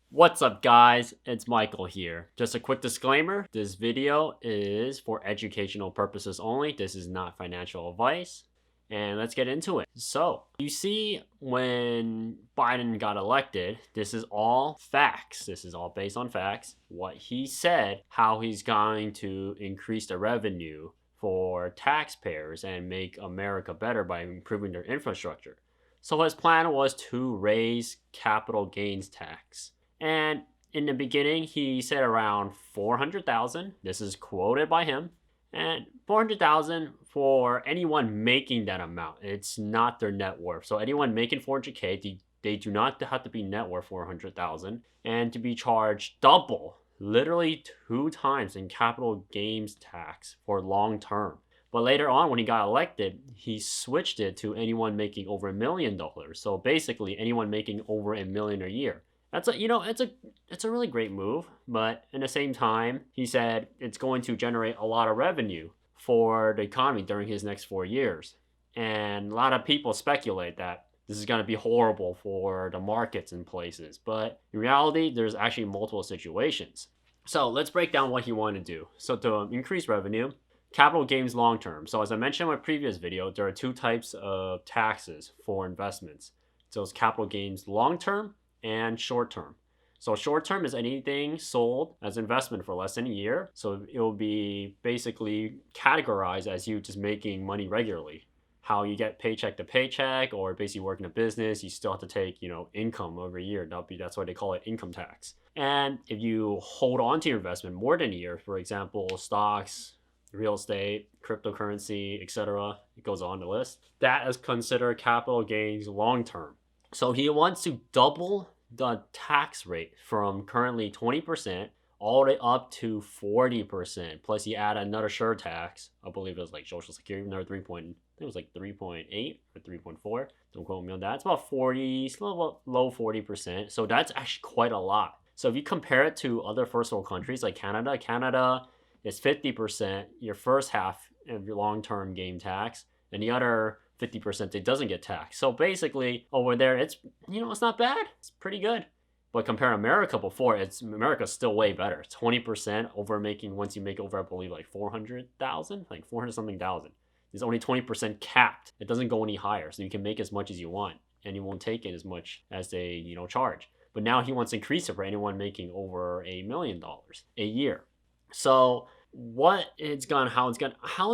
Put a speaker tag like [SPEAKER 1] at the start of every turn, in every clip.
[SPEAKER 1] What's up, guys? It's Michael here. Just a quick disclaimer, this video is for educational purposes only. This is not financial advice. And let's get into it. So, you see, when Biden got elected, this is all facts. This is all based on facts. What he said, how he's going to increase the revenue for taxpayers and make America better by improving their infrastructure. So, his plan was to raise capital gains tax. And in the beginning, he said around 400,000. This is quoted by him. And 400,000 for anyone making that amount. It's not their net worth. So anyone making 400K, they do not have to be net worth 400,000 and to be charged double, literally 2 times in capital gains tax for long term. But later on, when he got elected, he switched it to anyone making over $1 million. So basically, anyone making over $1 million a year. That's it's a really great move, but in the same time, he said it's going to generate a lot of revenue for the economy during his next 4 years. And a lot of people speculate that this is going to be horrible for the markets and places, but in reality, there's actually multiple situations. So let's break down what he wanted to do. So to increase revenue, capital gains long term. So as I mentioned in my previous video, there are 2 types of taxes for investments. So it's capital gains long term and short term. So short term is anything sold as investment for less than a year. So it will be basically categorized as you just making money regularly. How you get paycheck to paycheck, or basically working a business, you still have to take, income every year. That's why they call it income tax. And if you hold on to your investment more than a year, for example, stocks, real estate, cryptocurrency, etc., it goes on the list, that is considered capital gains long term. So he wants to double the tax rate from currently 20% all the way up to 40%. Plus, he add another surtax. I believe it was like Social Security, another 3 point. I think it was like 3.8 or 3.4. Don't quote me on that. It's about 40, still about low 40%. So that's actually quite a lot. So if you compare it to other first world countries like Canada is 50% your first half of your long-term gain tax, and the other 50% it doesn't get taxed. So basically over there it's not bad. It's pretty good. But compare America before, America's still way better. 20% over making, once you make over, I believe, like 400,000, like 400 something thousand. It's only 20% capped. It doesn't go any higher. So you can make as much as you want and you won't take it as much as they, charge. But now he wants to increase it for anyone making over $1 million a year. So how is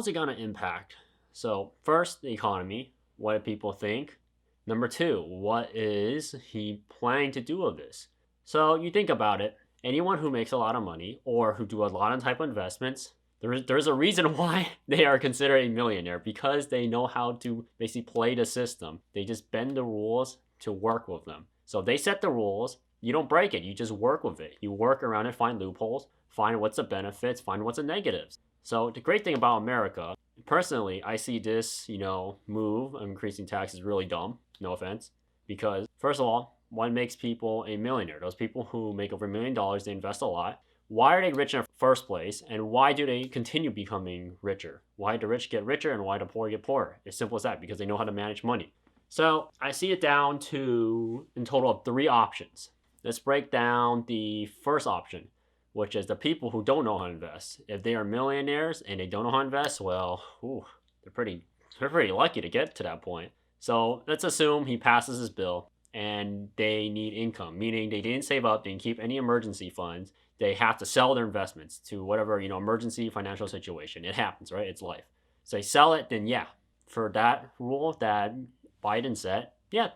[SPEAKER 1] it gonna impact? So first, the economy. What do people think? Number 2, what is he planning to do with this? So you think about it. Anyone who makes a lot of money or who do a lot of type of investments, there's a reason why they are considered a millionaire, because they know how to basically play the system. They just bend the rules to work with them. So they set the rules. You don't break it. You just work with it. You work around it, find loopholes, find what's the benefits, find what's the negatives. So the great thing about America, personally, I see this, move of increasing taxes really dumb. No offense. Because first of all, what makes people a millionaire? Those people who make over $1 million, they invest a lot. Why are they rich in the first place? And why do they continue becoming richer? Why do the rich get richer and why do the poor get poorer? It's simple as that, because they know how to manage money. So I see it down to, in total, of 3 options. Let's break down the first option, which is the people who don't know how to invest. If they are millionaires and they don't know how to invest, well, they're pretty lucky to get to that point. So let's assume he passes his bill and they need income, meaning they didn't save up, they didn't keep any emergency funds. They have to sell their investments to whatever, emergency financial situation. It happens, right? It's life. So they sell it, then yeah, for that rule that Biden set, yeah,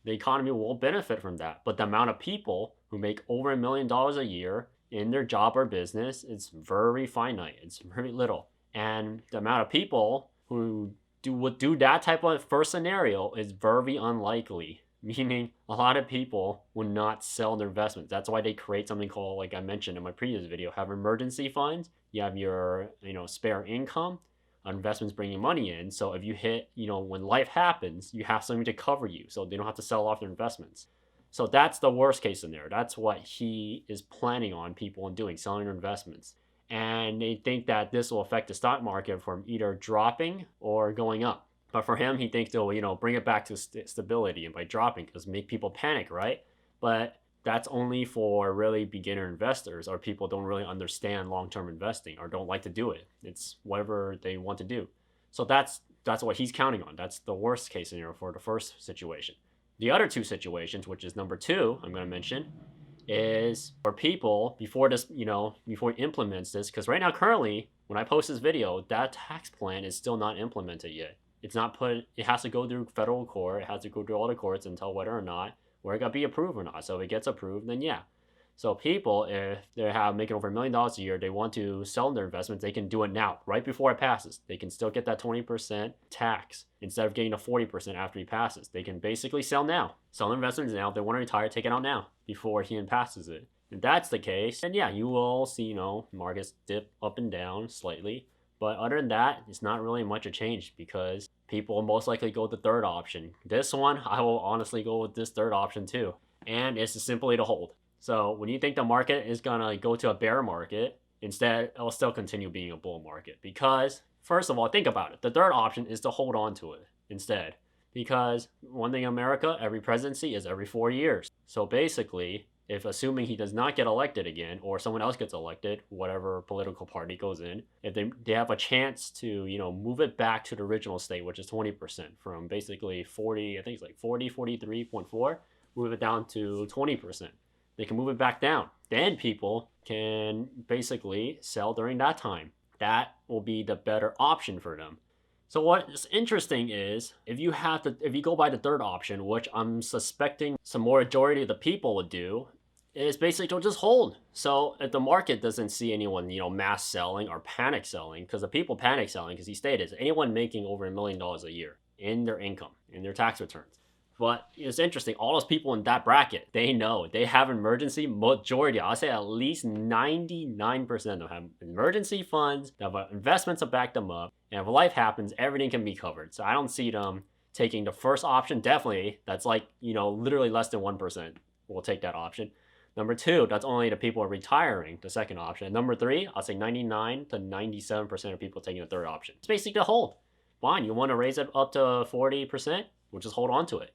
[SPEAKER 1] the economy will benefit from that. But the amount of people who make over $1 million a year in their job or business, it's very finite. It's very little. And the amount of people who would do that type of first scenario is very unlikely, meaning a lot of people would not sell their investments. That's why they create something called, like I mentioned in my previous video, have emergency funds. You have your, spare income, investments bringing money in. So if you hit, when life happens, you have something to cover you, so they don't have to sell off their investments. So that's the worst case scenario. That's what he is planning on people doing, selling their investments. And they think that this will affect the stock market from either dropping or going up. But for him, he thinks they'll, bring it back to stability, and by dropping, because make people panic, right? But that's only for really beginner investors or people don't really understand long-term investing or don't like to do it. It's whatever they want to do. So that's what he's counting on. That's the worst case scenario for the first situation. The other two situations, which is number two, I'm going to mention, is for people before this, before he implements this, because right now, currently, when I post this video, that tax plan is still not implemented yet. It's not put, it has to go through federal court, it has to go through all the courts and tell whether or not, where it got to be approved or not. So if it gets approved, then yeah. So people, if they have making over $1 million a year, they want to sell their investments, they can do it now, right before it passes. They can still get that 20% tax instead of getting the 40% after he passes. They can basically sell now. Sell their investments now. If they want to retire, take it out now before he passes it. If that's the case, then yeah, you will see, markets dip up and down slightly. But other than that, it's not really much a change because people will most likely go with the third option. This one, I will honestly go with this third option too. And it's simply to hold. So when you think the market is going to go to a bear market, instead, it'll still continue being a bull market. Because, first of all, think about it. The third option is to hold on to it instead. Because one thing in America, every presidency is every 4 years. So basically, if assuming he does not get elected again, or someone else gets elected, whatever political party goes in, if they have a chance to, move it back to the original state, which is 20%, from basically 40, I think it's like 43.4, move it down to 20%. They can move it back down. Then people can basically sell during that time. That will be the better option for them. So what's interesting is if you go by the third option, which I'm suspecting some more majority of the people would do, is basically to just hold. So if the market doesn't see anyone, mass selling or panic selling, because the people panic selling, because he stated, anyone making over $1 million a year in their income, in their tax returns. But it's interesting, all those people in that bracket, they know, they have emergency majority. I'll say at least 99% of them have emergency funds, they have investments to back them up, and if life happens, everything can be covered. So I don't see them taking the first option, definitely. That's like, literally less than 1% will take that option. Number two, that's only the people retiring, the second option. Number three, I'll say 99 to 97% of people taking the third option. It's basically a hold. Fine, you want to raise it up to 40%? We'll just hold on to it.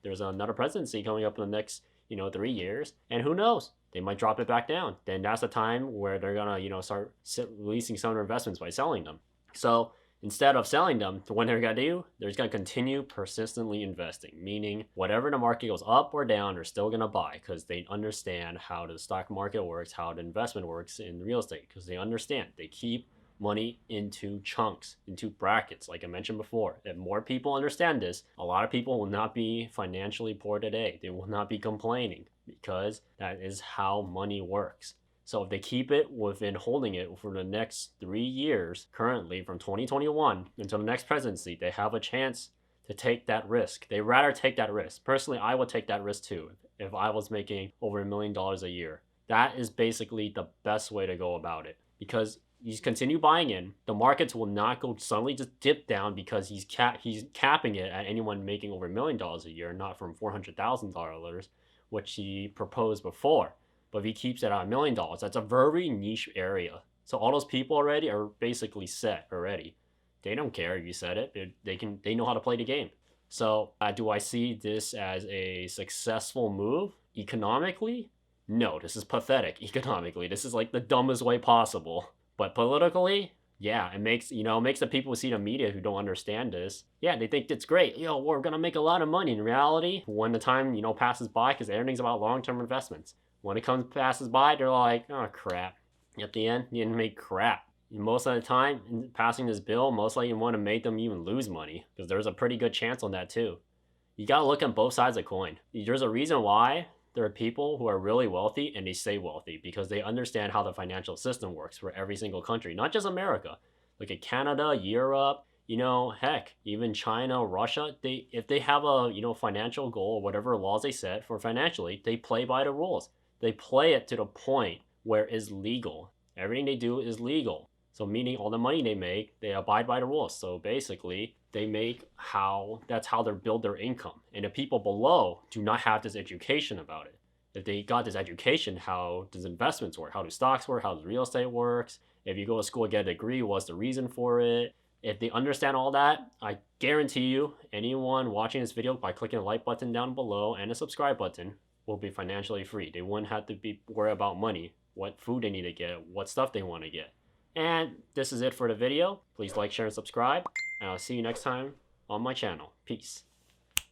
[SPEAKER 1] There's another presidency coming up in the next, 3 years. And who knows? They might drop it back down. Then that's the time where they're going to, start releasing some of their investments by selling them. So instead of selling them, what they're going to do, they're just going to continue persistently investing. Meaning whatever the market goes up or down, they're still going to buy because they understand how the stock market works, how the investment works in real estate. Because they understand. They keep money into chunks, into brackets, like I mentioned before. If more people understand this, a lot of people will not be financially poor today. They will not be complaining because that is how money works. So if they keep it within holding it for the next 3 years, currently from 2021 until the next presidency, they have a chance to take that risk. They rather take that risk. Personally, I would take that risk too if I was making over $1 million a year. That is basically the best way to go about it because you continue buying in, the markets will not go suddenly just dip down because he's capping it at anyone making over $1 million a year, not from $400,000, which he proposed before. But if he keeps it at $1 million, that's a very niche area. So all those people already are basically set already. They don't care if you said it. They know how to play the game. So do I see this as a successful move economically? No, this is pathetic economically. This is like the dumbest way possible. But politically, yeah, it makes the people who see the media who don't understand this, yeah, they think it's great. We're going to make a lot of money. In reality, when the time, passes by, because everything's about long-term investments. When it passes by, they're like, oh, crap. At the end, you didn't make crap. Most of the time, in passing this bill, most likely you want to make them even lose money, because there's a pretty good chance on that too. You got to look at both sides of the coin. There's a reason why there are people who are really wealthy and they stay wealthy because they understand how the financial system works for every single country, not just America. Look at Canada, Europe, heck, even China, Russia. If they have a, financial goal or whatever laws they set for financially, they play by the rules. They play it to the point where it's legal. Everything they do is legal. So meaning all the money they make, they abide by the rules. So basically, that's how they build their income. And the people below do not have this education about it. If they got this education, how does investments work? How do stocks work? How does real estate works? If you go to school and get a degree, what's the reason for it? If they understand all that, I guarantee you, anyone watching this video by clicking the like button down below and the subscribe button, will be financially free. They wouldn't have to be worried about money, what food they need to get, what stuff they want to get. And this is it for the video. Please like, share, and subscribe. And I'll see you next time on my channel. Peace.